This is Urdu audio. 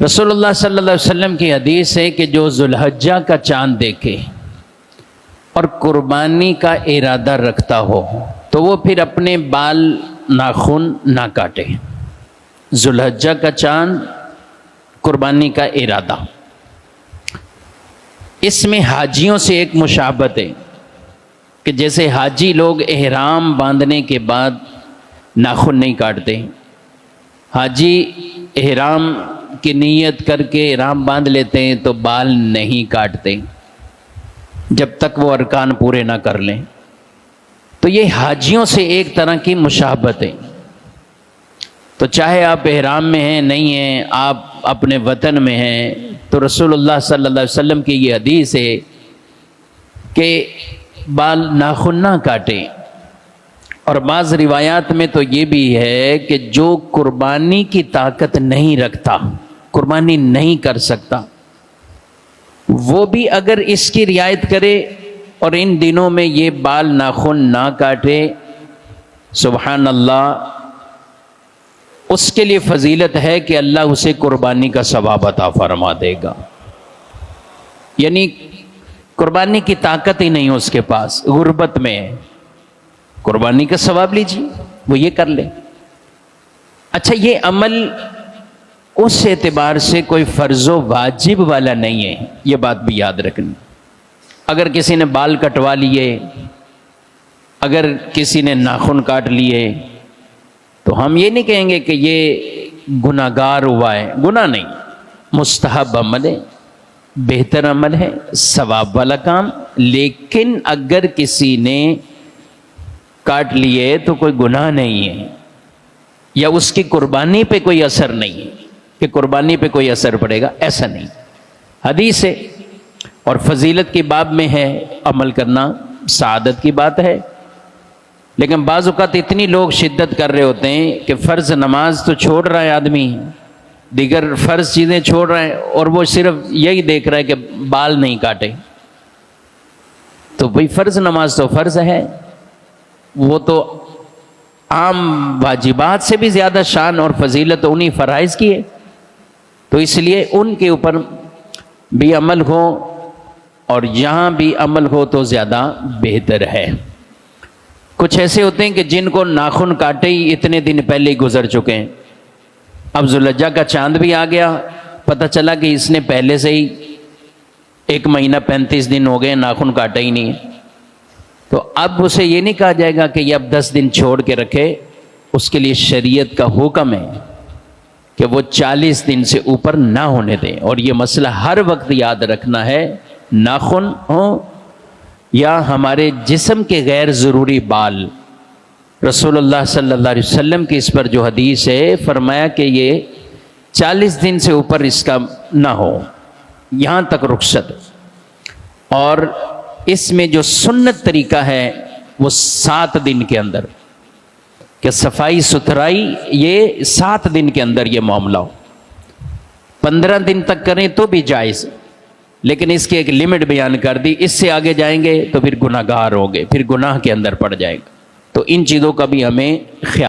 رسول اللہ صلی اللہ علیہ وسلم کی حدیث ہے کہ جو ذوالحجہ کا چاند دیکھے اور قربانی کا ارادہ رکھتا ہو تو وہ پھر اپنے بال ناخن نہ کاٹے۔ ذوالحجہ کا چاند، قربانی کا ارادہ، اس میں حاجیوں سے ایک مشابہت ہے کہ جیسے حاجی لوگ احرام باندھنے کے بعد ناخن نہیں کاٹتے، حاجی احرام کی نیت کر کے احرام باندھ لیتے ہیں تو بال نہیں کاٹتے جب تک وہ ارکان پورے نہ کر لیں۔ تو یہ حاجیوں سے ایک طرح کی مشابہت ہے۔ تو چاہے آپ احرام میں ہیں نہیں ہیں، آپ اپنے وطن میں ہیں، تو رسول اللہ صلی اللہ علیہ وسلم کی یہ حدیث ہے کہ بال ناخن نہ کاٹیں۔ اور بعض روایات میں تو یہ بھی ہے کہ جو قربانی کی طاقت نہیں رکھتا، قربانی نہیں کر سکتا، وہ بھی اگر اس کی رعایت کرے اور ان دنوں میں یہ بال ناخن نہ کاٹے، سبحان اللہ، اس کے لیے فضیلت ہے کہ اللہ اسے قربانی کا ثواب عطا فرما دے گا۔ یعنی قربانی کی طاقت ہی نہیں اس کے پاس، غربت میں ہے، قربانی کا ثواب لیجیے، وہ یہ کر لے۔ اچھا، یہ عمل اس اعتبار سے کوئی فرض و واجب والا نہیں ہے، یہ بات بھی یاد رکھنی۔ اگر کسی نے بال کٹوا لیے، اگر کسی نے ناخن کاٹ لیے، تو ہم یہ نہیں کہیں گے کہ یہ گناہ گار ہوا ہے۔ گناہ نہیں، مستحب عمل ہے، بہتر عمل ہے، ثواب والا کام۔ لیکن اگر کسی نے کاٹ لیے تو کوئی گناہ نہیں ہے، یا اس کی قربانی پہ کوئی اثر نہیں ہے کہ قربانی پہ کوئی اثر پڑے گا، ایسا نہیں۔ حدیث ہے اور فضیلت کی باب میں ہے، عمل کرنا سعادت کی بات ہے۔ لیکن بعض اوقات اتنی لوگ شدت کر رہے ہوتے ہیں کہ فرض نماز تو چھوڑ رہا ہے آدمی، دیگر فرض چیزیں چھوڑ رہا ہے، اور وہ صرف یہی دیکھ رہا ہے کہ بال نہیں کاٹے۔ تو بھئی فرض نماز تو فرض ہے، وہ تو عام واجبات سے بھی زیادہ شان اور فضیلت انہی فرائض کی ہے، تو اس لیے ان کے اوپر بھی عمل ہو اور یہاں بھی عمل ہو تو زیادہ بہتر ہے۔ کچھ ایسے ہوتے ہیں کہ جن کو ناخن کاٹے ہی اتنے دن پہلے ہی گزر چکے ہیں، اب ذوالحجہ کا چاند بھی آ گیا، پتہ چلا کہ اس نے پہلے سے ہی 1 مہینہ 35 دن ہو گئے ناخن کاٹا ہی نہیں، تو اب اسے یہ نہیں کہا جائے گا کہ یہ اب 10 دن چھوڑ کے رکھے۔ اس کے لیے شریعت کا حکم ہے کہ وہ 40 دن سے اوپر نہ ہونے دیں۔ اور یہ مسئلہ ہر وقت یاد رکھنا ہے، ناخن ہو یا ہمارے جسم کے غیر ضروری بال، رسول اللہ صلی اللہ علیہ وسلم کی اس پر جو حدیث ہے، فرمایا کہ یہ 40 دن سے اوپر اس کا نہ ہو، یہاں تک رخصت۔ اور اس میں جو سنت طریقہ ہے وہ 7 دن کے اندر، کہ صفائی ستھرائی یہ 7 دن کے اندر یہ معاملہ ہو۔ 15 دن تک کریں تو بھی جائز، لیکن اس کی ایک لمٹ بیان کر دی، اس سے آگے جائیں گے تو پھر گناہ گار ہوں گے، پھر گناہ کے اندر پڑ جائے گا۔ تو ان چیزوں کا بھی ہمیں خیال